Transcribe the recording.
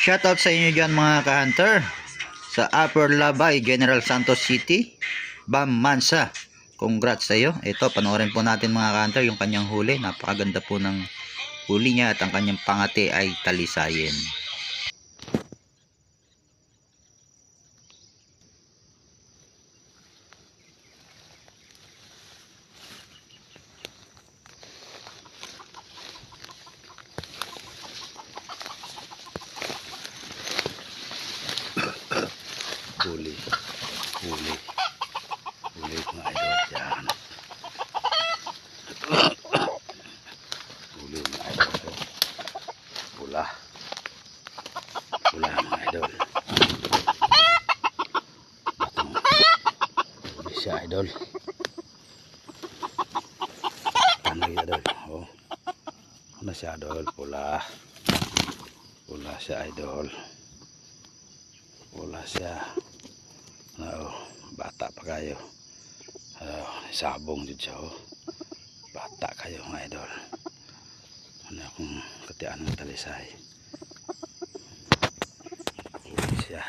Shoutout sa inyo dyan mga ka-hunter sa Upper Labay, General Santos City, Bam Mansa. Congrats sa iyo. Ito, panoorin po natin mga ka-hunter yung kanyang huli. Napakaganda po ng huli niya at ang kanyang pangati ay talisayin. Huli mga idol dyan. Huli mga idol. Pula mga idol. Huli siya idol. Tanay idol. Oh. Ano siya idol? Pula siya idol. Pula siya. Oh, bata pa kayo. Sabong dyan siya. Oh. Bata kayo mga idol. Ano akong katian ng talisay. Huli siya.